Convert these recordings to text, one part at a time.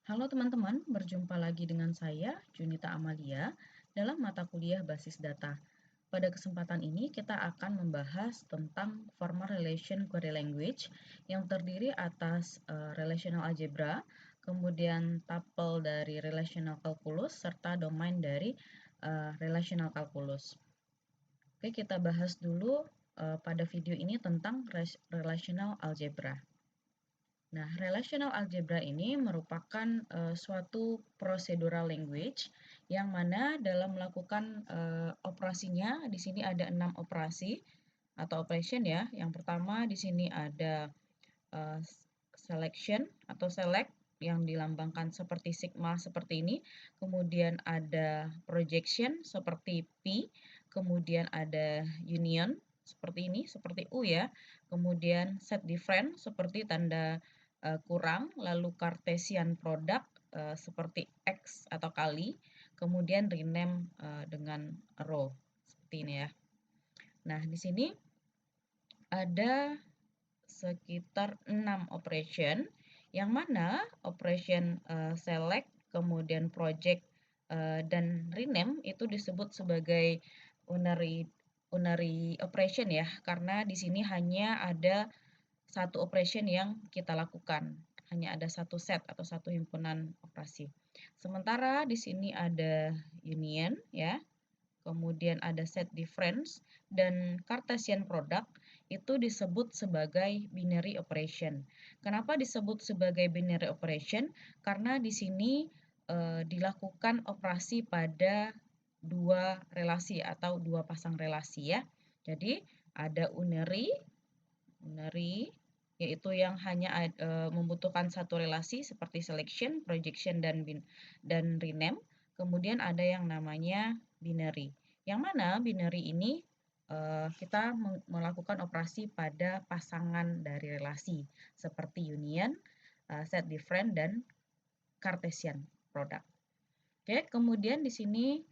Halo teman-teman, berjumpa lagi dengan saya, Junita Amalia, dalam mata kuliah Basis Data. Pada kesempatan ini kita akan membahas tentang Formal Relation Query Language yang terdiri atas Relational Algebra, kemudian tuple dari Relational Calculus, serta domain dari Relational Calculus. Oke, kita bahas dulu pada video ini tentang Relational Algebra. Nah, relational algebra ini merupakan suatu procedural language yang mana dalam melakukan operasinya di sini ada 6 operasi atau operation ya. Yang pertama di sini ada uh, selection atau select yang dilambangkan seperti sigma seperti ini. Kemudian ada projection seperti P, kemudian ada union seperti ini, seperti U ya. Kemudian set different seperti tanda kurang, lalu Cartesian product seperti X atau kali, kemudian rename dengan row seperti ini ya. Nah, di sini ada sekitar 6 operation yang mana operation select, kemudian project dan rename itu disebut sebagai unary operation ya, karena di sini hanya ada satu operation yang kita lakukan. Hanya ada satu set atau satu himpunan operasi. Sementara di sini ada union ya, kemudian ada set difference dan Cartesian product itu disebut sebagai binary operation. Kenapa disebut sebagai binary operation? Karena di sini dilakukan operasi pada dua relasi atau dua pasang relasi ya. Jadi ada unary yaitu yang hanya membutuhkan satu relasi seperti selection, projection dan rename. Kemudian ada yang namanya binary. Yang mana binary ini kita melakukan operasi pada pasangan dari relasi seperti union, set different dan Cartesian product. Oke, kemudian di sini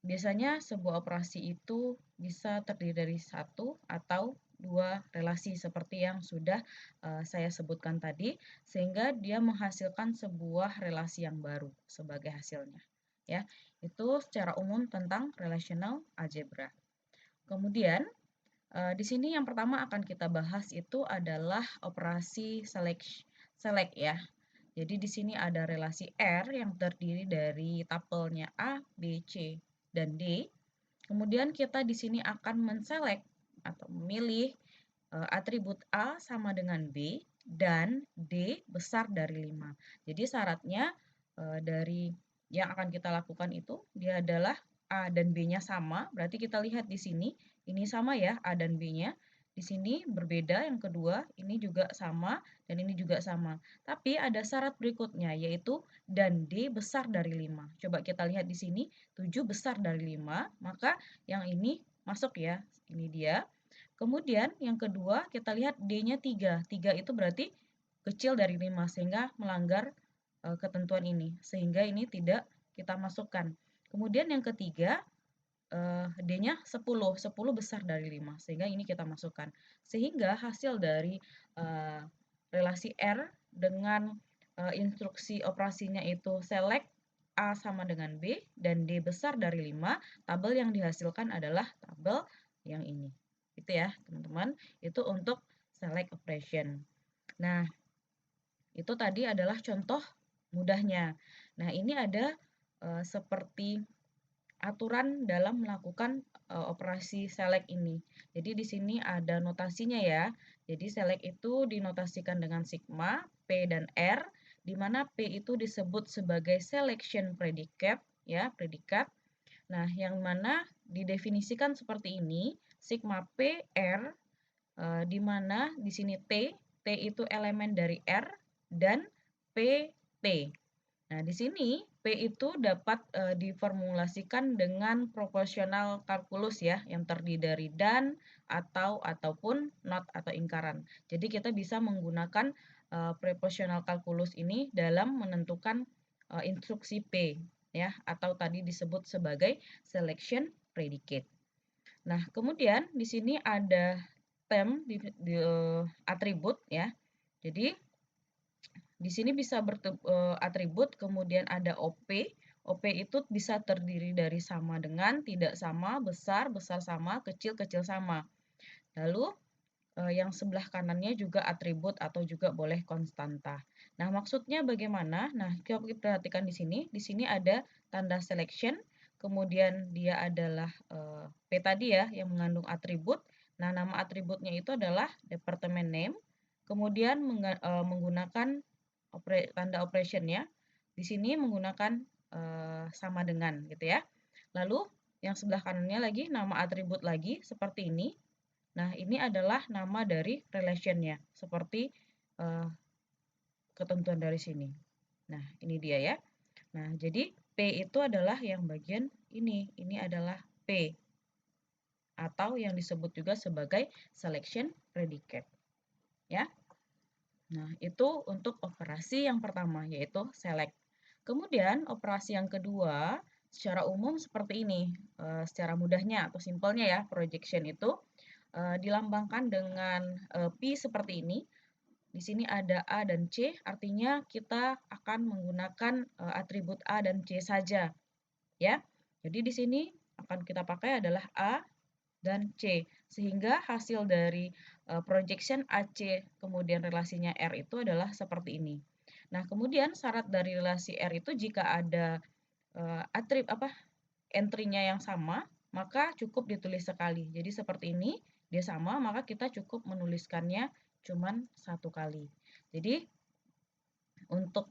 biasanya sebuah operasi itu bisa terdiri dari satu atau dua relasi seperti yang sudah saya sebutkan tadi, sehingga dia menghasilkan sebuah relasi yang baru sebagai hasilnya. Ya, itu secara umum tentang relational algebra. Kemudian di sini yang pertama akan kita bahas itu adalah operasi select ya. Jadi di sini ada relasi R yang terdiri dari tapelnya A, B, C, dan D. Kemudian kita di sini akan menselect atau memilih atribut A sama dengan B dan D besar dari 5. Jadi syaratnya dari yang akan kita lakukan itu dia adalah A dan B-nya sama, berarti kita lihat di sini, ini sama ya A dan B-nya. Di sini berbeda yang kedua, ini juga sama dan ini juga sama. Tapi ada syarat berikutnya yaitu dan D besar dari 5. Coba kita lihat di sini, 7 besar dari 5, maka yang ini masuk ya. Ini dia. Kemudian yang kedua kita lihat D-nya 3. 3 itu berarti kecil dari 5 sehingga melanggar ketentuan ini. Sehingga ini tidak kita masukkan. Kemudian yang ketiga D-nya 10. 10 besar dari 5 sehingga ini kita masukkan. Sehingga hasil dari relasi R dengan instruksi operasinya itu select A sama dengan B dan D besar dari 5, tabel yang dihasilkan adalah tabel yang ini. Itu ya, teman-teman. Itu untuk select operation. Nah, itu tadi adalah contoh mudahnya. Nah, ini ada seperti aturan dalam melakukan operasi select ini. Jadi di sini ada notasinya ya. Jadi select itu dinotasikan dengan sigma, P dan R, di mana P itu disebut sebagai selection predicate ya, predikat. Nah, yang mana didefinisikan seperti ini, sigma P R di mana di sini T itu elemen dari R dan P T. Nah, di sini P itu dapat diformulasikan dengan proporsional kalkulus ya, yang terdiri dari dan, ataupun not atau ingkaran. Jadi kita bisa menggunakan proporsional kalkulus ini dalam menentukan instruksi P ya, atau tadi disebut sebagai selection predicate. Nah, kemudian di sini ada di atribut ya. Jadi di sini bisa atribut, kemudian ada OP. OP itu bisa terdiri dari sama dengan, tidak sama, besar, besar sama, kecil, kecil sama. Lalu yang sebelah kanannya juga atribut atau juga boleh konstanta. Nah, maksudnya bagaimana? Nah, kita perhatikan di sini ada tanda selection, kemudian dia adalah P tadi ya, yang mengandung atribut. Nah, nama atributnya itu adalah department name, kemudian menggunakan tanda operation ya. Di sini menggunakan sama dengan gitu ya. Lalu yang sebelah kanannya lagi nama atribut lagi seperti ini. Nah, ini adalah nama dari relation-nya, seperti ketentuan dari sini. Nah, ini dia ya. Nah, jadi P itu adalah yang bagian ini adalah P, atau yang disebut juga sebagai selection predicate. Ya. Nah, itu untuk operasi yang pertama, yaitu select. Kemudian, operasi yang kedua, secara umum seperti ini. Secara mudahnya atau simpelnya ya, projection itu dilambangkan dengan P seperti ini. Di sini ada A dan C, artinya kita akan menggunakan atribut A dan C saja, ya. Jadi di sini akan kita pakai adalah A dan C, sehingga hasil dari projection AC kemudian relasinya R itu adalah seperti ini. Nah, kemudian syarat dari relasi R itu jika ada entry-nya yang sama, maka cukup ditulis sekali. Jadi seperti ini, dia sama, maka kita cukup menuliskannya cuman satu kali. Jadi untuk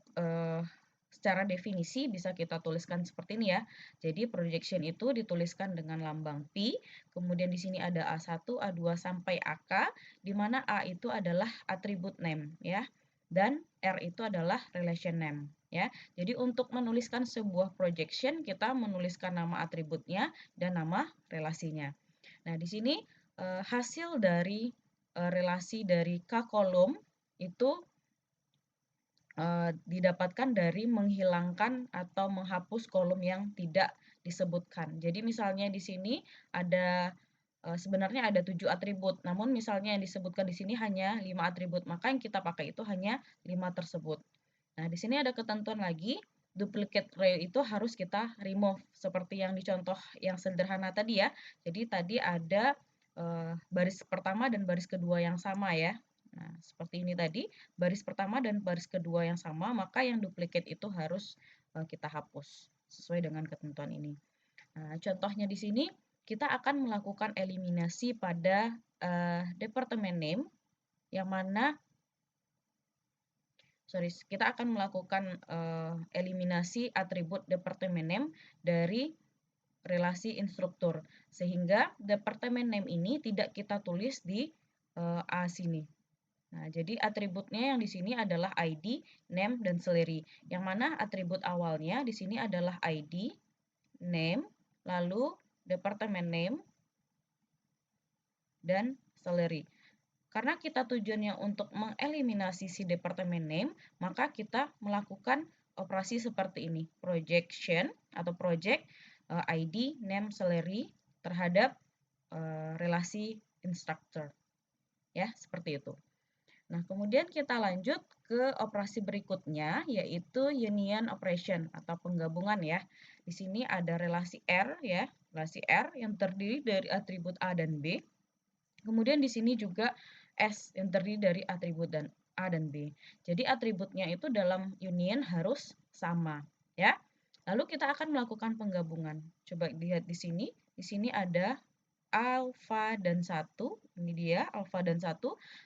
secara definisi bisa kita tuliskan seperti ini ya. Jadi projection itu dituliskan dengan lambang Pi, kemudian di sini ada A1, A2 sampai AK, di mana A itu adalah atribut name ya. Dan R itu adalah relation name ya. Jadi untuk menuliskan sebuah projection kita menuliskan nama atributnya dan nama relasinya. Nah, di sini hasil dari relasi dari K kolom itu didapatkan dari menghilangkan atau menghapus kolom yang tidak disebutkan. Jadi misalnya di sini ada sebenarnya ada 7 atribut, namun misalnya yang disebutkan di sini hanya 5 atribut, maka yang kita pakai itu hanya 5 tersebut. Nah, di sini ada ketentuan lagi, duplicate row itu harus kita remove, seperti yang di contoh yang sederhana tadi ya. Jadi tadi ada baris pertama dan baris kedua yang sama ya. Nah, seperti ini tadi, baris pertama dan baris kedua yang sama, maka yang duplicate itu harus kita hapus sesuai dengan ketentuan ini. Nah, contohnya di sini kita akan melakukan eliminasi pada department name yang mana kita akan melakukan eliminasi atribut department name dari relasi instruktur sehingga department name ini tidak kita tulis di A sini. Nah, jadi atributnya yang di sini adalah ID, name, dan salary. Yang mana atribut awalnya di sini adalah ID, name, lalu department name, dan salary. Karena kita tujuannya untuk mengeliminasi si department name, maka kita melakukan operasi seperti ini. Projection atau project ID, name, salary terhadap relasi instructor. Ya, seperti itu. Nah, kemudian kita lanjut ke operasi berikutnya, yaitu union operation atau penggabungan ya. Di sini ada relasi R ya, relasi R yang terdiri dari atribut A dan B. Kemudian di sini juga S yang terdiri dari atribut dan A dan B. Jadi atributnya itu dalam union harus sama ya. Lalu kita akan melakukan penggabungan. Coba lihat di sini. Di sini ada alfa dan 1, ini dia alfa dan 1.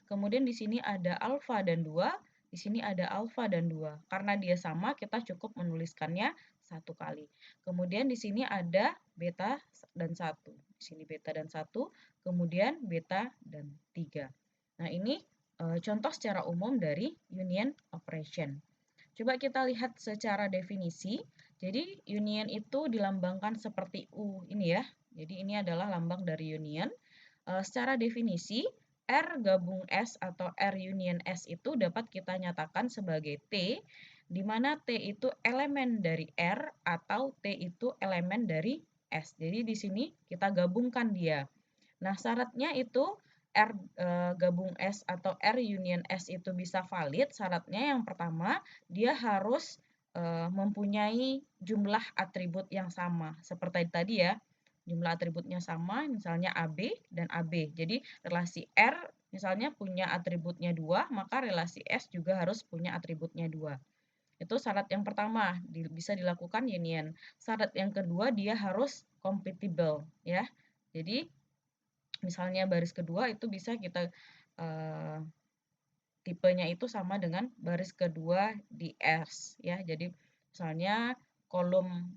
Kemudian di sini ada alfa dan 2, di sini ada alfa dan 2. Karena dia sama, kita cukup menuliskannya satu kali. Kemudian di sini ada beta dan 1. Di sini beta dan 1, kemudian beta dan 3. Nah, ini contoh secara umum dari union operation. Coba kita lihat secara definisi. Jadi union itu dilambangkan seperti U ini ya. Jadi ini adalah lambang dari union. Secara definisi, R gabung S atau R union S itu dapat kita nyatakan sebagai T, di mana T itu elemen dari R atau T itu elemen dari S. Jadi di sini kita gabungkan dia. Nah, syaratnya itu R gabung S atau R union S itu bisa valid, syaratnya yang pertama dia harus mempunyai jumlah atribut yang sama. Seperti tadi ya, jumlah atributnya sama, misalnya AB dan AB. Jadi relasi R misalnya punya atributnya 2, maka relasi S juga harus punya atributnya 2. Itu syarat yang pertama, bisa dilakukan union. Syarat yang kedua, dia harus compatible ya. Jadi misalnya baris kedua itu bisa kita tipenya itu sama dengan baris kedua di S ya. Jadi misalnya kolom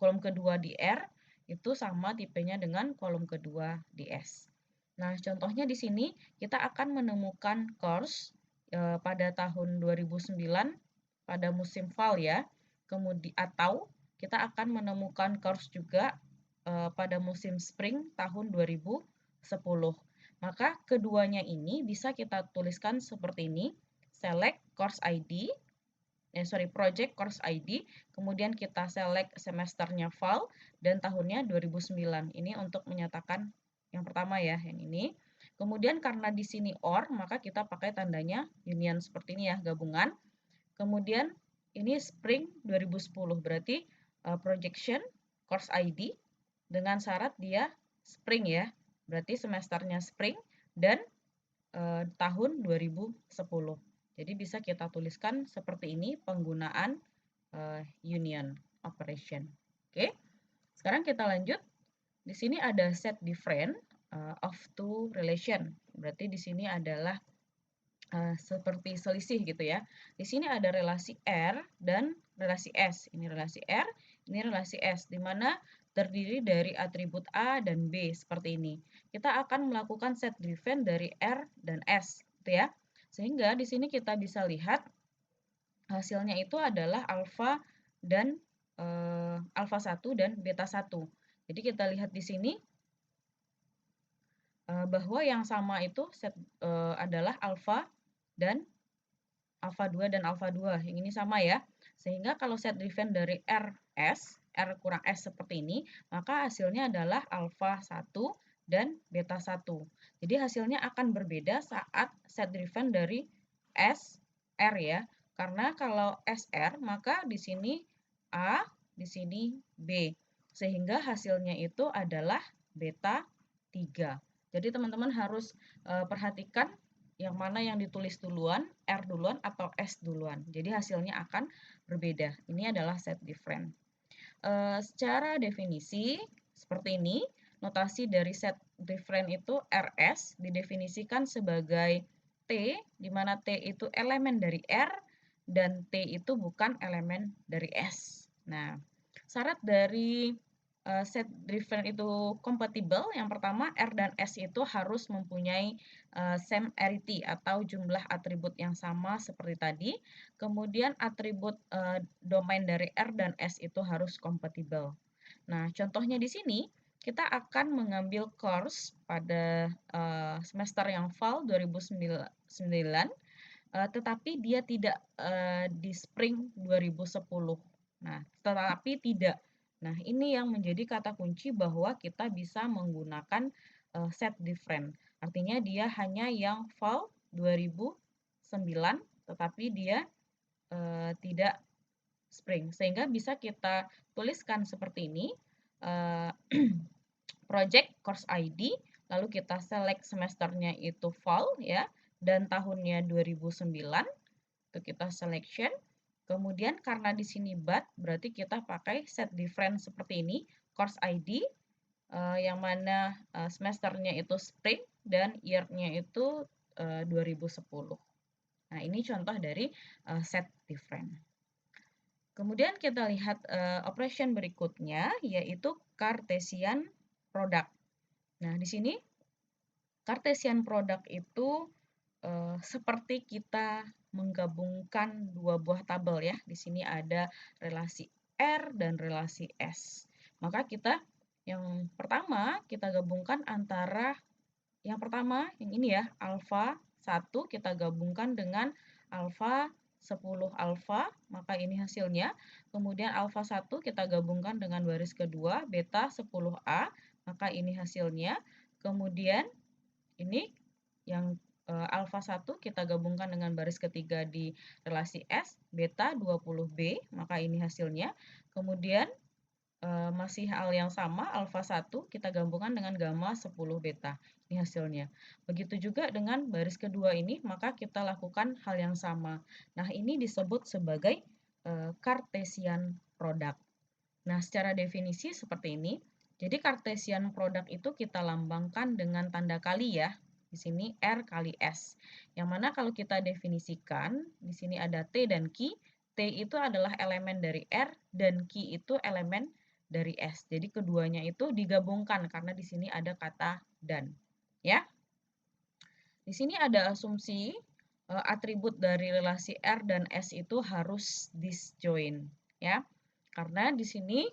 kolom kedua di R itu sama tipenya dengan kolom kedua di S. Nah, contohnya di sini kita akan menemukan course pada tahun 2009 pada musim fall ya. Kemudian atau kita akan menemukan course juga pada musim spring tahun 2010. Maka keduanya ini bisa kita tuliskan seperti ini. Select course ID, project course ID, kemudian kita select semesternya fall dan tahunnya 2009. Ini untuk menyatakan yang pertama ya, yang ini. Kemudian karena di sini OR, maka kita pakai tandanya union seperti ini ya, gabungan. Kemudian ini spring 2010, berarti projection course ID dengan syarat dia spring ya. Berarti semesternya spring dan tahun 2010. Jadi bisa kita tuliskan seperti ini penggunaan union operation. Oke. Sekarang kita lanjut. Di sini ada set different of two relation. Berarti di sini adalah seperti selisih gitu ya. Di sini ada relasi R dan relasi S. Ini relasi R, ini relasi S, di mana terdiri dari atribut A dan B seperti ini. Kita akan melakukan set different dari R dan S, gitu ya. Sehingga di sini kita bisa lihat hasilnya itu adalah alfa dan alfa 1 dan beta 1. Jadi kita lihat di sini bahwa yang sama itu adalah alfa dan alfa 2 dan alfa 2. Yang ini sama ya. Sehingga kalau set driven dari RS, R kurang S seperti ini, maka hasilnya adalah alfa 1 dan beta 1. Jadi hasilnya akan berbeda saat set driven dari SR ya. Karena kalau SR, maka di sini A, di sini B. Sehingga hasilnya itu adalah beta 3. Jadi teman-teman harus perhatikan yang mana yang ditulis duluan, R duluan atau S duluan. Jadi hasilnya akan berbeda. Ini adalah set different. Secara definisi seperti ini, notasi dari set different itu RS didefinisikan sebagai T, di mana T itu elemen dari R dan T itu bukan elemen dari S. Nah, syarat dari set different itu compatible, yang pertama R dan S itu harus mempunyai same arity atau jumlah atribut yang sama seperti tadi. Kemudian atribut domain dari R dan S itu harus compatible. Nah, contohnya di sini kita akan mengambil course pada semester yang fall 2009, tetapi dia tidak di spring 2010. Nah, tetapi tidak. Nah, ini yang menjadi kata kunci bahwa kita bisa menggunakan set different. Artinya dia hanya yang fall 2009, tetapi dia tidak spring. Sehingga bisa kita tuliskan seperti ini, project course ID, lalu kita select semesternya itu fall ya, dan tahunnya 2009, itu kita selection. Kemudian karena di sini but, berarti kita pakai set different seperti ini, course ID, yang mana semesternya itu spring dan year-nya itu 2010. Nah, ini contoh dari set different. Kemudian kita lihat operation berikutnya, yaitu Cartesian product. Nah, di sini Cartesian product itu seperti kita menggabungkan dua buah tabel ya. Di sini ada relasi R dan relasi S. Maka kita yang pertama kita gabungkan antara yang pertama yang ini ya, alfa 1 kita gabungkan dengan alfa 10 alfa, maka ini hasilnya. Kemudian alfa 1 kita gabungkan dengan baris kedua beta 10A, maka ini hasilnya. Kemudian Ini yang alfa 1 kita gabungkan dengan baris ketiga di relasi S, beta 20B, maka ini hasilnya. Kemudian masih hal yang sama, alfa 1 kita gabungkan dengan gamma 10 beta. Ini hasilnya. Begitu juga dengan baris kedua ini, maka kita lakukan hal yang sama. Nah, ini disebut sebagai Cartesian product. Nah, secara definisi seperti ini. Jadi Cartesian product itu kita lambangkan dengan tanda kali ya. Di sini R kali S. Yang mana kalau kita definisikan, di sini ada T dan Q. T itu adalah elemen dari R dan Q itu elemen dari S. Jadi keduanya itu digabungkan karena di sini ada kata dan. Ya. Di sini ada asumsi atribut dari relasi R dan S itu harus disjoint, ya. Karena di sini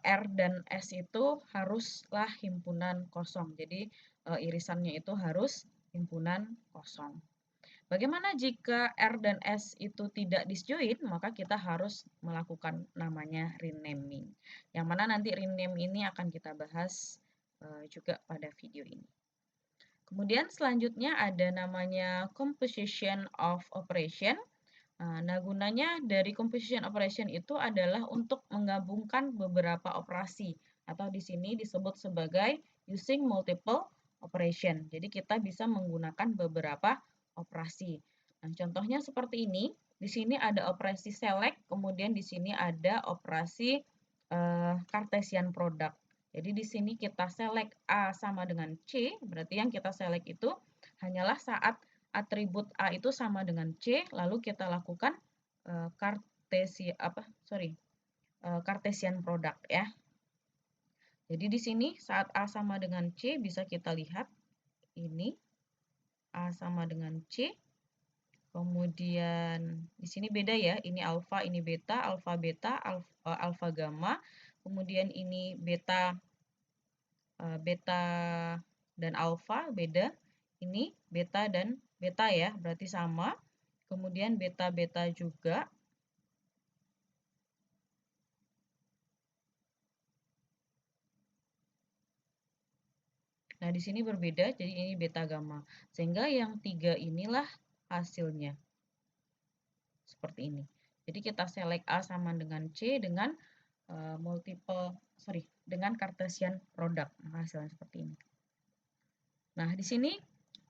R dan S itu haruslah himpunan kosong. Jadi irisannya itu harus himpunan kosong. Bagaimana jika R dan S itu tidak disjoint? Maka kita harus melakukan namanya renaming. Yang mana nanti rename ini akan kita bahas juga pada video ini. Kemudian selanjutnya ada namanya composition of operation. Nah, gunanya dari composition operation itu adalah untuk menggabungkan beberapa operasi atau di sini disebut sebagai using multiple operation. Jadi kita bisa menggunakan beberapa operasi. Nah, contohnya seperti ini. Di sini ada operasi select, kemudian di sini ada operasi Cartesian product. Jadi di sini kita select A sama dengan C, berarti yang kita select itu hanyalah saat atribut A itu sama dengan C, lalu kita lakukan Cartesian product ya. Jadi di sini saat A sama dengan C bisa kita lihat ini A sama dengan C. Kemudian di sini beda ya, ini alfa, ini beta, alfa gamma. Kemudian ini beta dan alfa beda. Ini beta dan beta ya, berarti sama. Kemudian beta juga. Nah, di sini berbeda, jadi ini beta gamma. Sehingga yang tiga inilah hasilnya. Seperti ini. Jadi kita select A sama dengan C dengan dengan Cartesian product. Nah, hasilnya seperti ini. Nah, di sini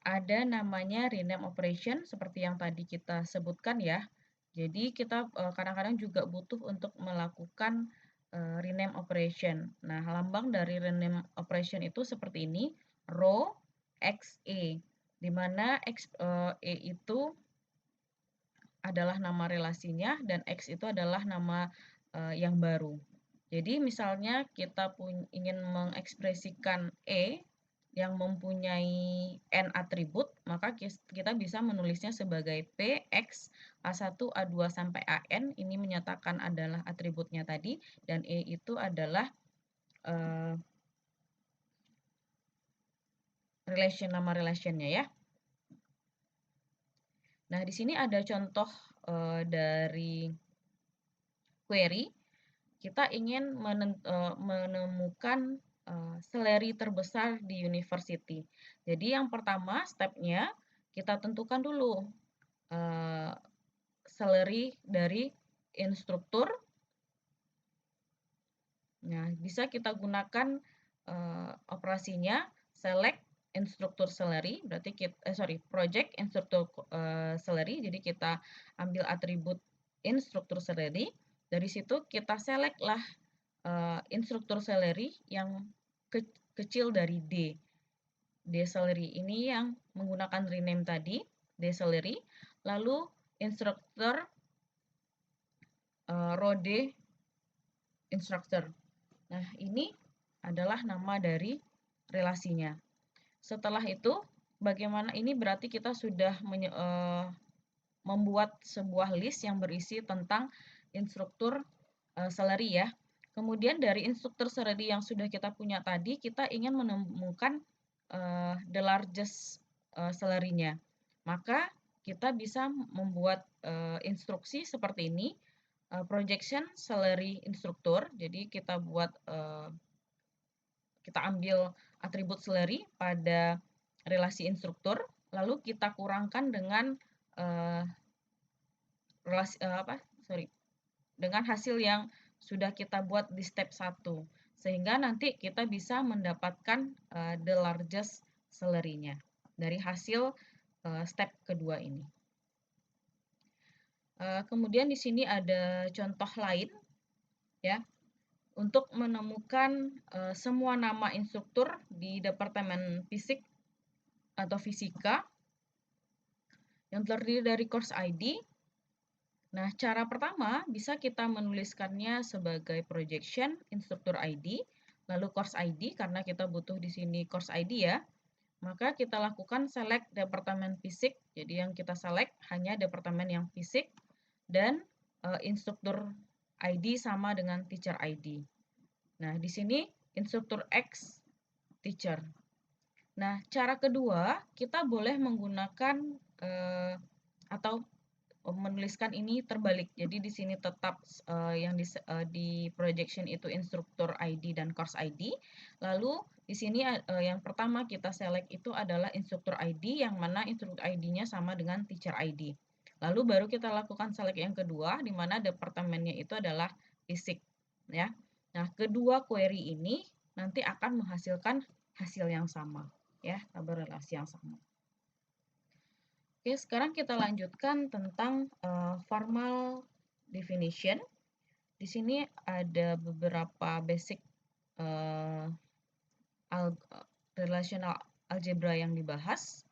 ada namanya rename operation seperti yang tadi kita sebutkan ya. Jadi kita kadang-kadang juga butuh untuk melakukan rename operation. Nah, lambang dari rename operation itu seperti ini, row XE, di mana E itu adalah nama relasinya dan X itu adalah nama yang baru. Jadi misalnya kita ingin mengekspresikan E yang mempunyai N atribut, maka kita bisa menulisnya sebagai P, X, A1, A2, sampai AN. Ini menyatakan adalah atributnya tadi, dan E itu adalah nama relationnya ya. Nah, di sini ada contoh dari query. Kita ingin menemukan salary terbesar di university. Jadi yang pertama stepnya kita tentukan dulu salary dari instruktur. Nah, bisa kita gunakan operasinya select instruktur salary, berarti project instruktur salary. Jadi kita ambil atribut instruktur salary. Dari situ kita select lah instruktur salary yang kecil dari D. D salary ini yang menggunakan rename tadi, D salary. Lalu instruktur row D instructor. Nah, ini adalah nama dari relasinya. Setelah itu, bagaimana ini berarti kita sudah membuat sebuah list yang berisi tentang instruktur salary ya. Kemudian dari instruktur salary yang sudah kita punya tadi, kita ingin menemukan the largest salary-nya. Maka kita bisa membuat instruksi seperti ini, projection salary instruktur. Jadi kita ambil atribut salary pada relasi instruktur, lalu kita kurangkan dengan uh, dengan hasil yang sudah kita buat di step 1. Sehingga nanti kita bisa mendapatkan the largest salary-nya dari hasil step kedua ini. Kemudian di sini ada contoh lain ya, untuk menemukan semua nama instruktur di Departemen Fisik atau Fisika yang terdiri dari course ID. Nah, cara pertama bisa kita menuliskannya sebagai projection instruktur ID, lalu course ID karena kita butuh di sini course ID ya. Maka kita lakukan select Departemen Fisik. Jadi yang kita select hanya departemen yang fisik dan instruktur ID sama dengan teacher ID. Nah, di sini instruktur X teacher. Nah, cara kedua, kita boleh menggunakan atau menuliskan ini terbalik. Jadi di sini tetap yang di projection itu instruktur ID dan course ID. Lalu di sini yang pertama kita select itu adalah instruktur ID, yang mana instruktur ID-nya sama dengan teacher ID. Lalu baru kita lakukan select yang kedua, di mana departemennya itu adalah fisik. Ya. Nah, kedua query ini nanti akan menghasilkan hasil yang sama, ya, tabel relasi yang sama. Oke, sekarang kita lanjutkan tentang formal definition. Di sini ada beberapa basic relational algebra yang dibahas.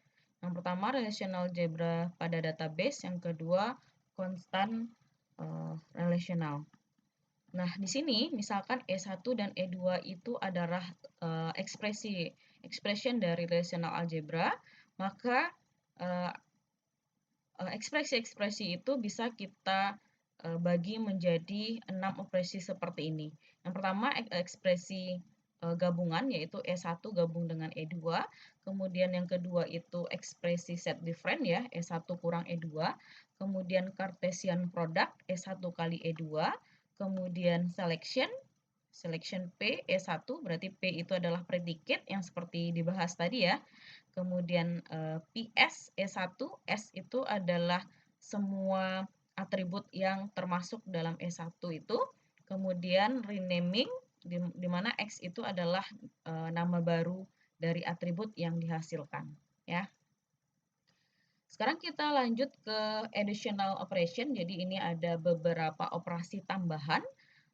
Yang pertama, relational algebra pada database. Yang kedua, constant relational. Nah, di sini misalkan E1 dan E2 itu adalah expression dari relational algebra, maka ekspresi-ekspresi itu bisa kita bagi menjadi 6 ekspresi seperti ini. Yang pertama ekspresi gabungan, yaitu E1 gabung dengan E2. Kemudian yang kedua itu ekspresi set different ya, E1 kurang E2. Kemudian Cartesian product, E1 kali E2. Kemudian selection P, E1, berarti P itu adalah predicate yang seperti dibahas tadi ya. Kemudian PS, E1, S itu adalah semua atribut yang termasuk dalam E1 itu. Kemudian renaming, di mana X itu adalah nama baru dari atribut yang dihasilkan. Ya. Sekarang kita lanjut ke additional operation. Jadi ini ada beberapa operasi tambahan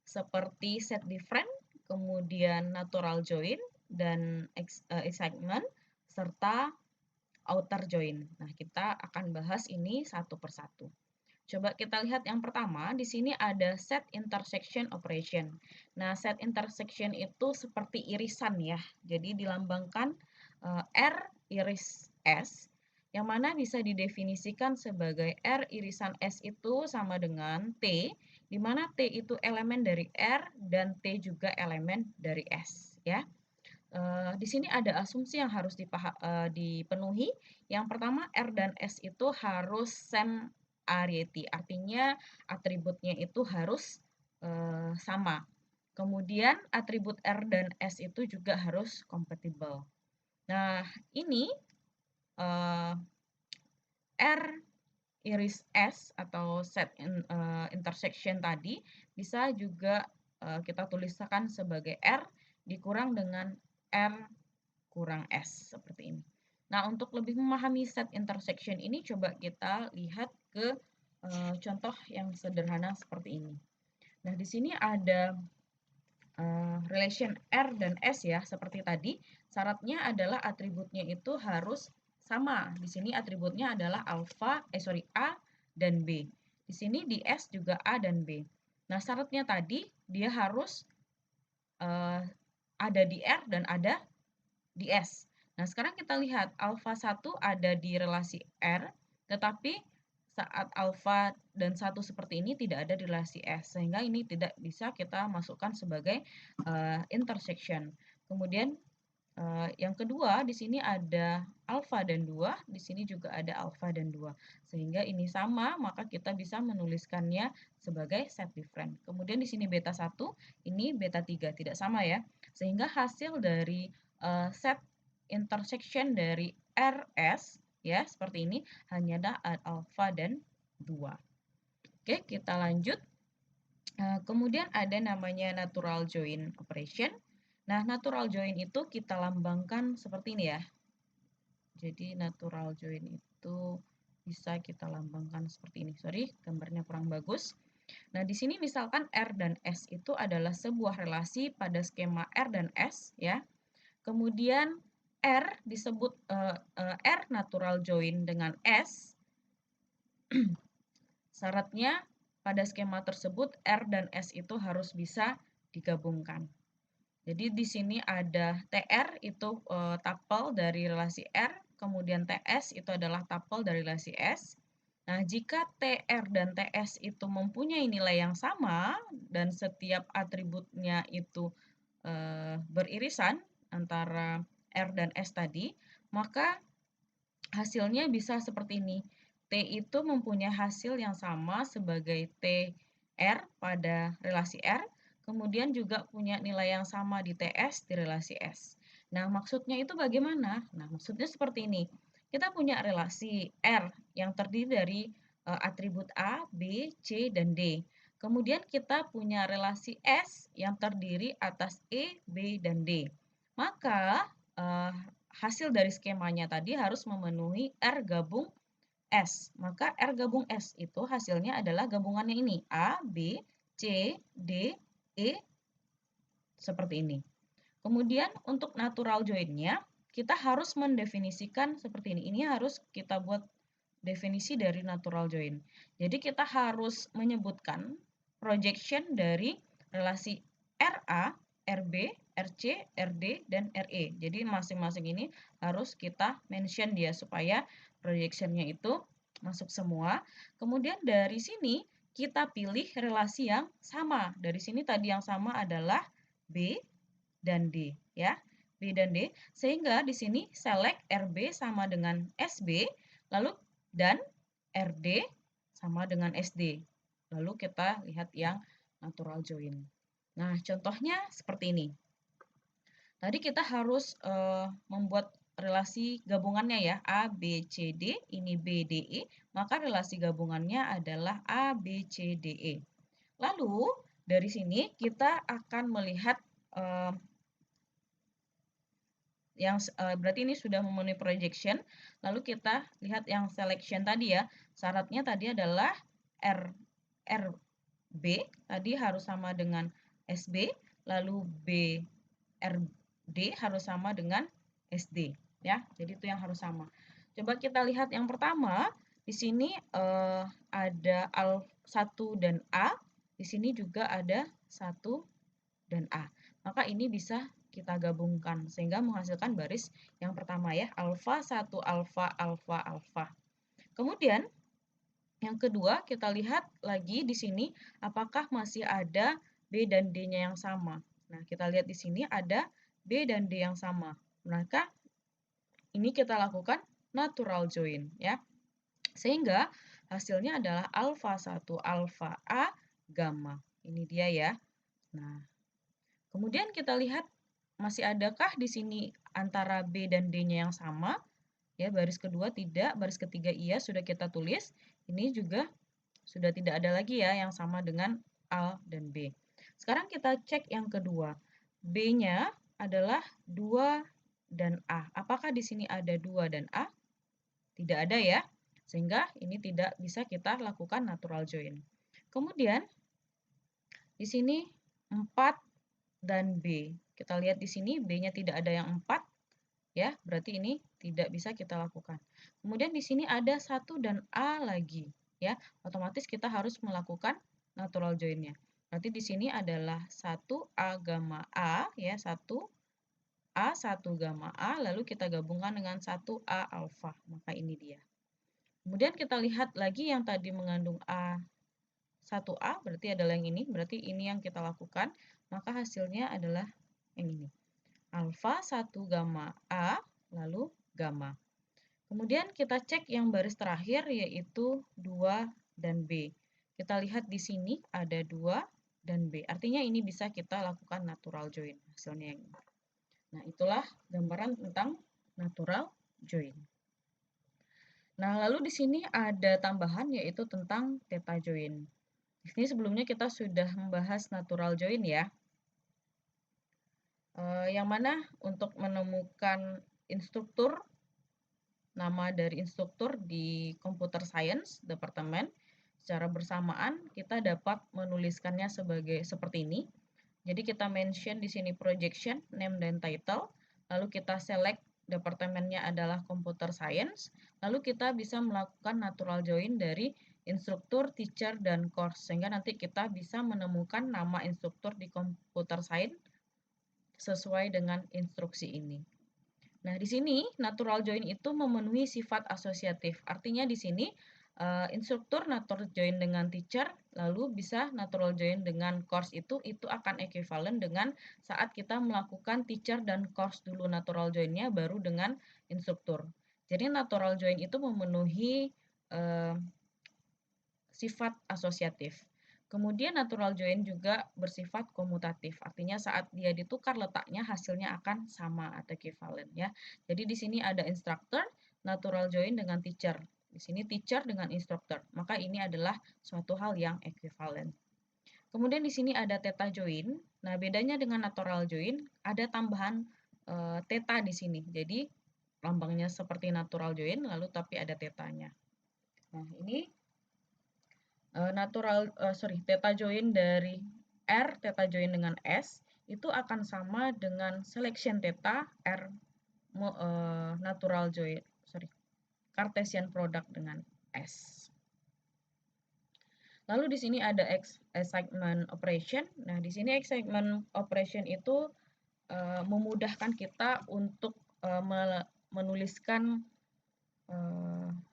seperti set different, kemudian natural join, dan excitement, serta outer join. Nah, kita akan bahas ini satu persatu. Coba kita lihat yang pertama, di sini ada set intersection operation. Nah, set intersection itu seperti irisan ya. Jadi dilambangkan R iris S, yang mana bisa didefinisikan sebagai R irisan S itu sama dengan T, di mana T itu elemen dari R dan T juga elemen dari S ya. Di sini ada asumsi yang harus dipenuhi. Yang pertama, R dan S itu harus same arity, artinya atributnya itu harus sama. Kemudian atribut R dan S itu juga harus compatible. Nah, ini R iris S atau set intersection tadi bisa juga kita tuliskan sebagai R dikurang dengan R kurang S, seperti ini. Nah, untuk lebih memahami set intersection ini, coba kita lihat ke contoh yang sederhana seperti ini. Nah, di sini ada relation R dan S ya, seperti tadi. Syaratnya adalah atributnya itu harus sama. Di sini atributnya adalah A dan B. Di sini di S juga A dan B. Nah, syaratnya tadi dia harus ada di R dan ada di S. Nah, sekarang kita lihat alfa 1 ada di relasi R, tetapi saat alfa dan 1 seperti ini tidak ada di relasi S, sehingga ini tidak bisa kita masukkan sebagai intersection. Kemudian yang kedua, di sini ada alfa dan 2, di sini juga ada alfa dan 2. Sehingga ini sama, maka kita bisa menuliskannya sebagai set different. Kemudian di sini beta 1, ini beta 3, tidak sama ya. Sehingga hasil dari set intersection dari RS, ya, seperti ini, hanya ada alfa dan 2. Oke, kita lanjut. Kemudian ada namanya natural join operation. Nah, natural join itu kita lambangkan seperti ini ya. Jadi natural join itu bisa kita lambangkan seperti ini. Sorry, gambarnya kurang bagus. Nah, di sini misalkan R dan S itu adalah sebuah relasi pada skema R dan S ya. Kemudian R disebut R natural join dengan S. Syaratnya pada skema tersebut R dan S itu harus bisa digabungkan. Jadi di sini ada TR itu tupel dari relasi R, kemudian TS itu adalah tupel dari relasi S. Nah, jika TR dan TS itu mempunyai nilai yang sama dan setiap atributnya itu beririsan antara R dan S tadi, maka hasilnya bisa seperti ini. T itu mempunyai hasil yang sama sebagai TR pada relasi R, kemudian juga punya nilai yang sama di TS di relasi S. Nah, maksudnya itu bagaimana? Nah, maksudnya seperti ini. Kita punya relasi R yang terdiri dari atribut A, B, C, dan D. Kemudian kita punya relasi S yang terdiri atas E, B, dan D. Maka hasil dari skemanya tadi harus memenuhi R gabung S. Maka R gabung S itu hasilnya adalah gabungannya ini. A, B, C, D, E, seperti ini. Kemudian untuk natural join-nya, kita harus mendefinisikan seperti ini. Ini harus kita buat definisi dari natural join. Jadi kita harus menyebutkan projection dari relasi RA, RB, RC, RD, dan RE. Jadi masing-masing ini harus kita mention dia supaya projectionnya itu masuk semua. Kemudian dari sini kita pilih relasi yang sama. Dari sini tadi yang sama adalah B dan D ya. B dan D sehingga di sini select RB sama dengan SB lalu dan RD sama dengan SD. Lalu kita lihat yang natural join. Nah, contohnya seperti ini. Tadi kita harus membuat relasi gabungannya ya, A, B, C, D, ini B, D, E, maka relasi gabungannya adalah A, B, C, D, E. Lalu, dari sini kita akan melihat berarti ini sudah memenuhi projection. Lalu kita lihat yang selection tadi ya. Syaratnya tadi adalah RB tadi harus sama dengan SB, lalu BRD harus sama dengan SD ya. Jadi itu yang harus sama. Coba kita lihat yang pertama. Di sini ada Al1 dan A. Di sini juga ada 1 dan A. Maka ini bisa kita gabungkan sehingga menghasilkan baris yang pertama ya, alfa 1 alfa alfa alfa. Kemudian yang kedua kita lihat lagi di sini apakah masih ada B dan D-nya yang sama. Nah, kita lihat di sini ada B dan D yang sama. Maka ini kita lakukan natural join ya. Sehingga hasilnya adalah alfa 1 alfa A gamma. Ini dia ya. Nah, kemudian kita lihat masih adakah di sini antara B dan D-nya yang sama? Ya, baris kedua tidak, baris ketiga iya sudah kita tulis. Ini juga sudah tidak ada lagi ya yang sama dengan A dan B. Sekarang kita cek yang kedua. B-nya adalah 2 dan A. Apakah di sini ada 2 dan A? Tidak ada ya. Sehingga ini tidak bisa kita lakukan natural join. Kemudian di sini 4 dan B. Kita lihat di sini B-nya tidak ada yang 4 ya, berarti ini tidak bisa kita lakukan. Kemudian di sini ada 1 dan A lagi ya. Otomatis kita harus melakukan natural join-nya. Berarti di sini adalah 1A gamma A ya, 1A 1 gamma A lalu kita gabungkan dengan 1A alfa. Maka ini dia. Kemudian kita lihat lagi yang tadi mengandung A 1A berarti adalah yang ini, berarti ini yang kita lakukan, maka hasilnya adalah yang ini. Alfa 1 gamma A, lalu gamma. Kemudian kita cek yang baris terakhir yaitu 2 dan B. Kita lihat di sini ada 2 dan B. Artinya ini bisa kita lakukan natural join. Hasilnya yang ini. Nah, itulah gambaran tentang natural join. Nah, lalu di sini ada tambahan yaitu tentang theta join. Di sini sebelumnya kita sudah membahas natural join ya. Yang mana untuk menemukan instruktur, nama dari instruktur di computer science departemen, secara bersamaan kita dapat menuliskannya seperti ini. Jadi kita mention di sini projection, name dan title, lalu kita select departemennya adalah computer science, lalu kita bisa melakukan natural join dari instruktur, teacher, dan course, sehingga nanti kita bisa menemukan nama instruktur di computer science sesuai dengan instruksi ini. Nah, di sini natural join itu memenuhi sifat asosiatif. Artinya di sini instruktur natural join dengan teacher, lalu bisa natural join dengan course itu akan ekuivalen dengan saat kita melakukan teacher dan course dulu natural joinnya baru dengan instruktur. Jadi natural join itu memenuhi sifat asosiatif. Kemudian natural join juga bersifat komutatif, artinya saat dia ditukar letaknya hasilnya akan sama atau equivalent ya. Jadi di sini ada instructor, natural join dengan teacher. Di sini teacher dengan instructor, maka ini adalah suatu hal yang equivalent. Kemudian di sini ada theta join. Nah, bedanya dengan natural join ada tambahan theta di sini. Jadi lambangnya seperti natural join lalu tapi ada tetanya. Nah, ini theta join dari R, theta join dengan S, itu akan sama dengan selection theta R natural join, Cartesian product dengan S. Lalu di sini ada excitement operation. Nah, di sini excitement operation itu memudahkan kita untuk menuliskan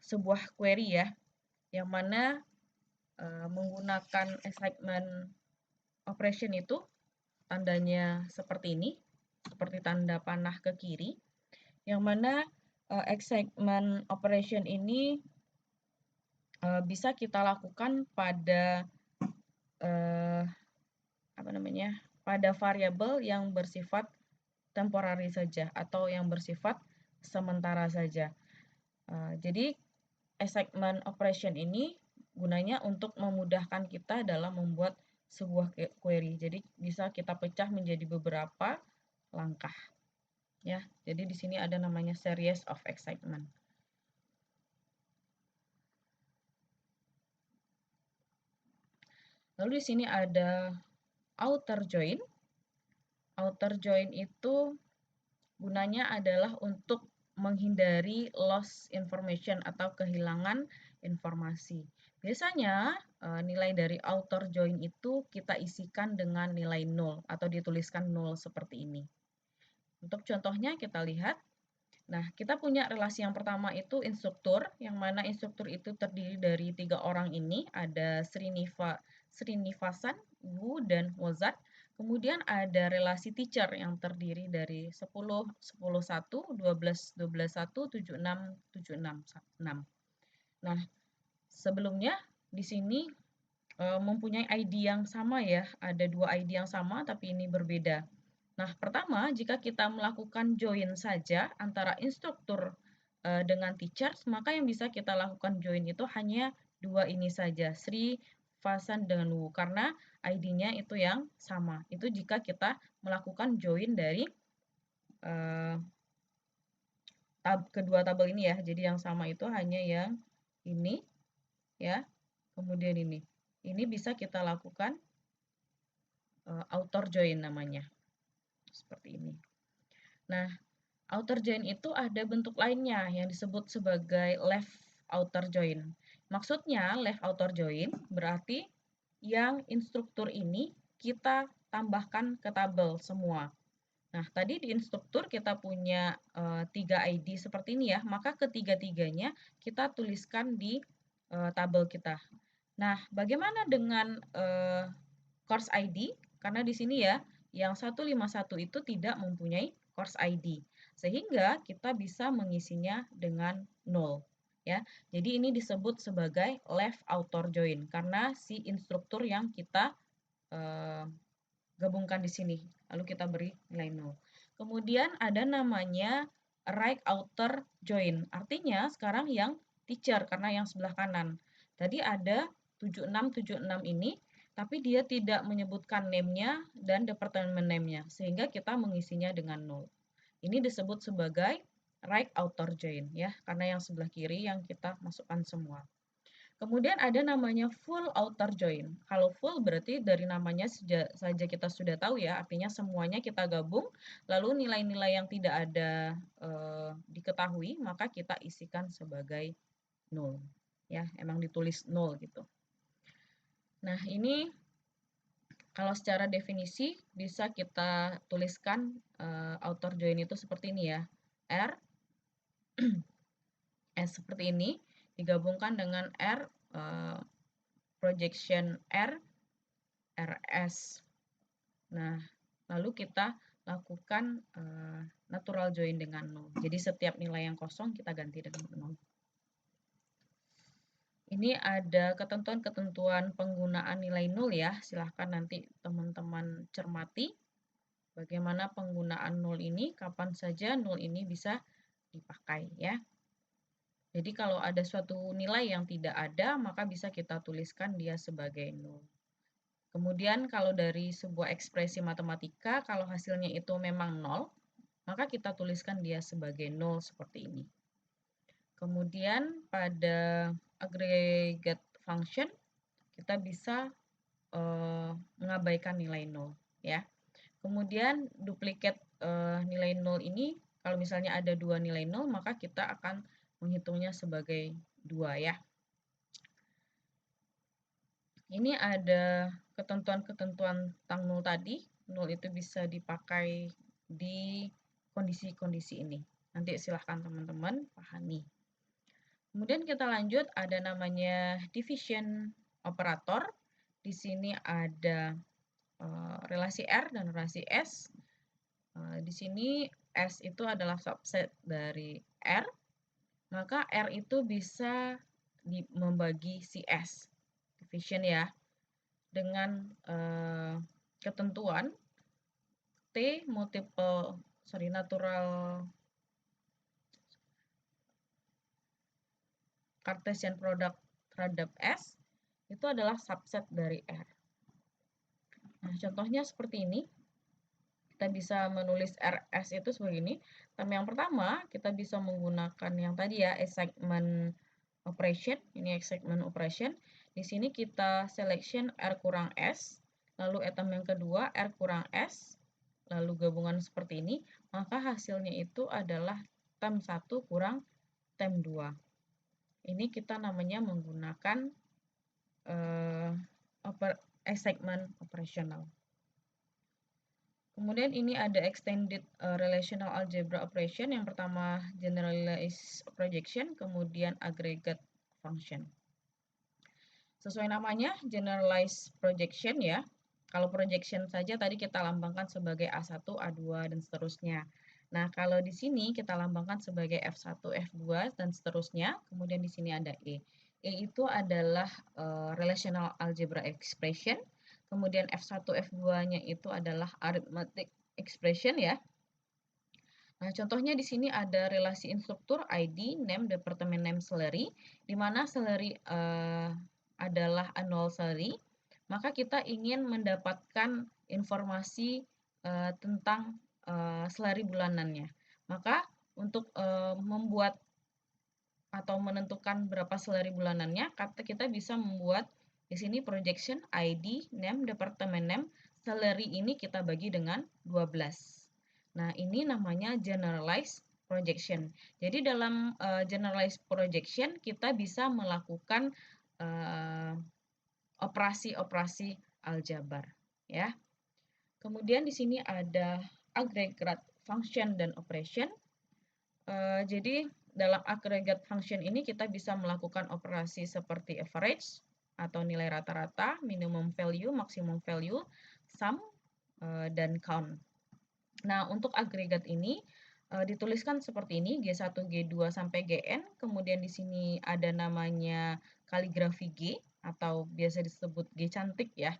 sebuah query ya, yang mana menggunakan excitement operation itu tandanya seperti ini, seperti tanda panah ke kiri, yang mana excitement operation ini bisa kita lakukan pada pada variabel yang bersifat temporary saja atau yang bersifat sementara saja. Jadi excitement operation ini gunanya untuk memudahkan kita dalam membuat sebuah query. Jadi bisa kita pecah menjadi beberapa langkah. Ya, jadi di sini ada namanya series of excitement. Lalu di sini ada outer join. Outer join itu gunanya adalah untuk menghindari loss information atau kehilangan informasi. Biasanya nilai dari outer join itu kita isikan dengan nilai 0 atau dituliskan 0 seperti ini. Untuk contohnya kita lihat. Nah, kita punya relasi yang pertama itu instruktur, yang mana instruktur itu terdiri dari 3 orang ini, ada Srinivasan, Wu, dan Wozat. Kemudian ada relasi teacher yang terdiri dari 10, 10, 1, 12, 12, 1, 7, 6, 7, 6, 6. Nah, sebelumnya di sini mempunyai ID yang sama ya, ada 2 ID yang sama tapi ini berbeda. Nah, pertama, jika kita melakukan join saja antara instruktur dengan teachers, maka yang bisa kita lakukan join itu hanya 2 ini saja, Sri, Fasan, dengan Wu, karena ID-nya itu yang sama. Itu jika kita melakukan join dari kedua tabel ini ya. Jadi yang sama itu hanya yang ini, ya. Kemudian ini. Ini bisa kita lakukan outer join namanya. Seperti ini. Nah, outer join itu ada bentuk lainnya yang disebut sebagai left outer join. Maksudnya left outer join berarti yang instruktur ini kita tambahkan ke tabel semua. Nah, tadi di instruktur kita punya 3 ID seperti ini ya, maka ketiga-tiganya kita tuliskan di tabel kita. Nah, bagaimana dengan course ID? Karena di sini ya, yang 151 itu tidak mempunyai course ID. Sehingga kita bisa mengisinya dengan 0. Ya, jadi ini disebut sebagai left outer join karena si instruktur yang kita gabungkan di sini. Lalu kita beri nilai 0. Kemudian ada namanya right outer join. Artinya sekarang yang teacher karena yang sebelah kanan. Tadi ada 7676 ini, tapi dia tidak menyebutkan name-nya dan department name-nya, sehingga kita mengisinya dengan 0. Ini disebut sebagai right outer join ya, karena yang sebelah kiri yang kita masukkan semua. Kemudian ada namanya full outer join. Kalau full berarti dari namanya saja kita sudah tahu ya, artinya semuanya kita gabung, lalu nilai-nilai yang tidak ada diketahui, maka kita isikan sebagai 0. Ya, emang ditulis 0 gitu. Nah, ini kalau secara definisi bisa kita tuliskan outer join itu seperti ini ya. R seperti ini digabungkan dengan R projection R RS. Nah, lalu kita lakukan natural join dengan 0. Jadi setiap nilai yang kosong kita ganti dengan 0. Ini ada ketentuan-ketentuan penggunaan nilai 0 ya. Silahkan nanti teman-teman cermati bagaimana penggunaan 0 ini, kapan saja 0 ini bisa dipakai ya. Jadi kalau ada suatu nilai yang tidak ada, maka bisa kita tuliskan dia sebagai 0. Kemudian kalau dari sebuah ekspresi matematika, kalau hasilnya itu memang 0, maka kita tuliskan dia sebagai 0 seperti ini. Kemudian pada aggregate function, kita bisa mengabaikan nilai 0 ya. Kemudian duplikat nilai 0 ini, kalau misalnya ada dua nilai 0, maka kita akan menghitungnya sebagai 2 ya. Ini ada ketentuan-ketentuan tentang 0 tadi. 0 itu bisa dipakai di kondisi-kondisi ini. Nanti silahkan teman-teman pahami. Kemudian kita lanjut, ada namanya division operator. Di sini ada relasi R dan relasi S. Di sini S itu adalah subset dari R, maka R itu bisa membagi si S, division ya, dengan ketentuan T natural Cartesian product terhadap S itu adalah subset dari R. Nah, contohnya seperti ini. Kita bisa menulis RS itu sebagai ini. Term yang pertama, kita bisa menggunakan yang tadi ya, assignment operation. Ini assignment operation. Di sini kita selection R kurang S. Lalu item yang kedua, R kurang S. Lalu gabungan seperti ini. Maka hasilnya itu adalah term 1 kurang term 2. Ini kita namanya menggunakan assignment operational. Kemudian ini ada extended relational algebra operation. Yang pertama generalized projection, kemudian aggregate function. Sesuai namanya generalized projection ya. Kalau projection saja tadi kita lambangkan sebagai A1, A2 dan seterusnya. Nah, kalau di sini kita lambangkan sebagai F1, F2 dan seterusnya. Kemudian di sini ada E. E itu adalah relational algebra expression. Kemudian F1, F2-nya itu adalah arithmetic expression ya. Nah, contohnya di sini ada relasi instruktur ID, name, department name, salary, di mana salary adalah annual salary, maka kita ingin mendapatkan informasi tentang salary bulanannya. Maka untuk membuat atau menentukan berapa salary bulanannya, kita bisa membuat di sini projection ID, name, department name, salary ini kita bagi dengan 12. Nah, ini namanya generalized projection. Jadi dalam generalized projection kita bisa melakukan operasi-operasi aljabar ya. Kemudian di sini ada aggregate function dan operation. Jadi dalam aggregate function ini kita bisa melakukan operasi seperti average atau nilai rata-rata, minimum value, maximum value, sum, dan count. Nah, untuk agregat ini dituliskan seperti ini, G1, G2 sampai Gn. Kemudian di sini ada namanya kaligrafi G atau biasa disebut G cantik ya.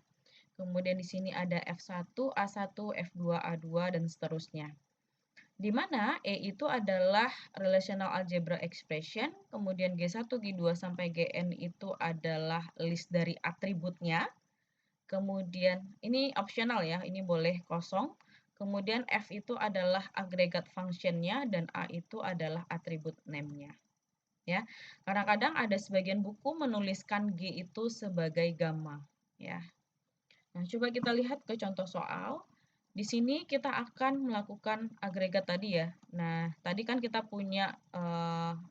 Kemudian di sini ada F1, A1, F2, A2 dan seterusnya. di mana E itu adalah relational algebra expression, kemudian G1, G2 sampai Gn itu adalah list dari atributnya, kemudian ini optional ya, ini boleh kosong, kemudian F itu adalah agregat functionnya, dan A itu adalah atribut name-nya. Ya, kadang-kadang ada sebagian buku menuliskan G itu sebagai gamma. Ya, nah coba kita lihat ke contoh soal. Di sini kita akan melakukan agregat tadi ya. Nah, tadi kan kita punya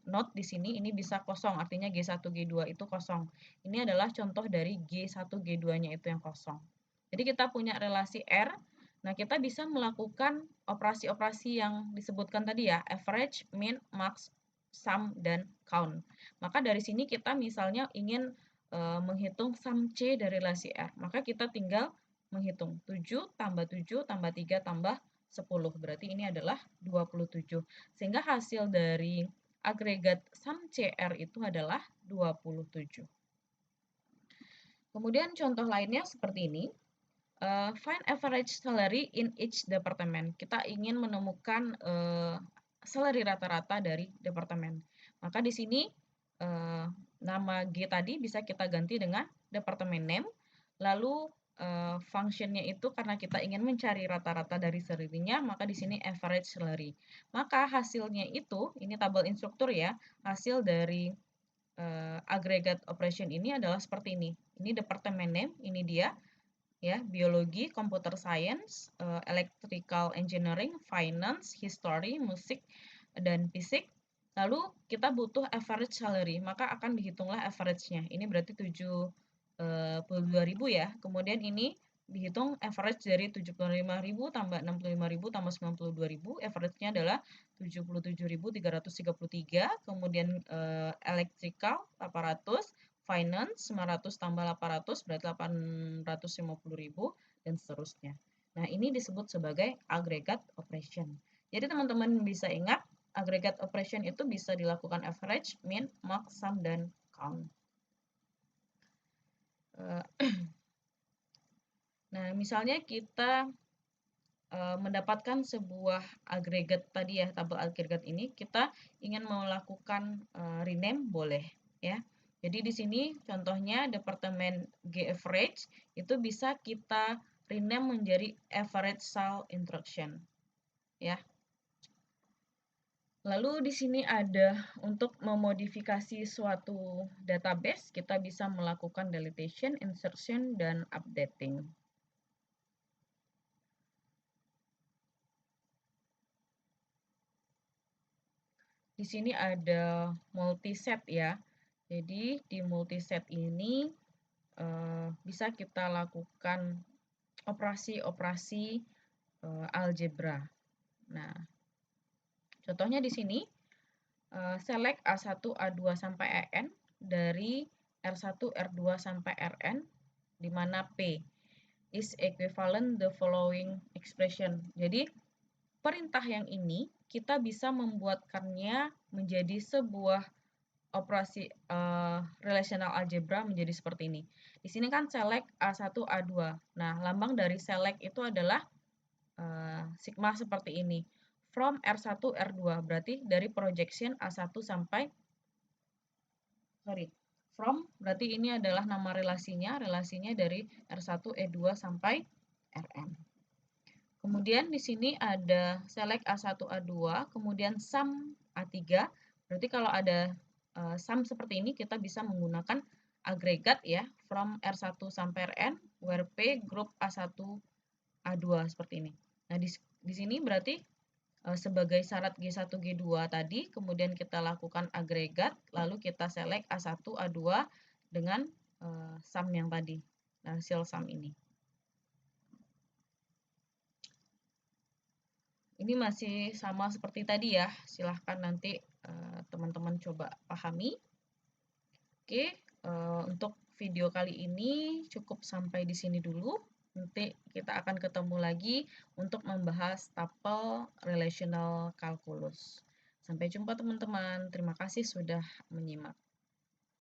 note di sini, ini bisa kosong, artinya G1, G2 itu kosong. Ini adalah contoh dari G1, G2-nya itu yang kosong. Jadi kita punya relasi R. Nah, kita bisa melakukan operasi-operasi yang disebutkan tadi ya, average, min, max, sum, dan count. Maka dari sini kita misalnya ingin menghitung sum C dari relasi R. Maka kita tinggal menghitung 7 tambah 7 tambah 3 tambah 10. Berarti ini adalah 27. Sehingga hasil dari agregat sum CR itu adalah 27. Kemudian contoh lainnya seperti ini. Find average salary in each department. Kita ingin menemukan salary rata-rata dari departemen. Maka di sini nama G tadi bisa kita ganti dengan departemen name. Lalu functionnya itu karena kita ingin mencari rata-rata dari salary-nya, maka di sini average salary. Maka hasilnya itu, ini tabel instruktur ya, hasil dari agregat operation ini adalah seperti ini. Ini departemen name, ini dia ya, biologi, computer science, electrical engineering, finance, history, musik, dan fisik. Lalu kita butuh average salary, maka akan dihitunglah average-nya. Ini berarti 72.000 ya. Kemudian ini dihitung average dari 75.000 tambah 65.000 tambah 92.000, average-nya adalah 77.333. Kemudian electrical 800, finance 900 tambah 800 berarti 850.000 dan seterusnya. Nah, ini disebut sebagai agregat operation. Jadi teman-teman bisa ingat, agregat operation itu bisa dilakukan average, min, max, sum, dan count. Nah, misalnya kita mendapatkan sebuah agregat tadi ya, tabel agregat ini, kita ingin melakukan rename, boleh ya. Jadi di sini contohnya departemen G average itu bisa kita rename menjadi average sal instruction ya. Lalu di sini ada untuk memodifikasi suatu database, kita bisa melakukan deletion, insertion, dan updating. Di sini ada multiset ya. Jadi di multiset ini bisa kita lakukan operasi-operasi algebra. Nah, contohnya di sini select A1, A2 sampai EN dari R1, R2 sampai Rn, di mana P is equivalent the following expression. Jadi perintah yang ini kita bisa membuatkannya menjadi sebuah operasi relational algebra menjadi seperti ini. Di sini kan select A1, A2. Nah, lambang dari select itu adalah sigma seperti ini. From R1, R2. Berarti dari projection A1 sampai, from berarti ini adalah nama relasinya dari R1, E2 sampai Rn. Kemudian di sini ada select A1, A2, kemudian sum A3. Berarti kalau ada sum seperti ini kita bisa menggunakan agregat ya, from R1 sampai Rn, where P group A1, A2 seperti ini. Nah, di sini berarti sebagai syarat G1, G2 tadi, kemudian kita lakukan agregat, lalu kita select A1, A2 dengan sum yang tadi, hasil sum ini. Ini masih sama seperti tadi ya, silahkan nanti teman-teman coba pahami. Oke, untuk video kali ini cukup sampai di sini dulu. Nanti kita akan ketemu lagi untuk membahas tapel relational calculus. Sampai jumpa teman-teman, terima kasih sudah menyimak.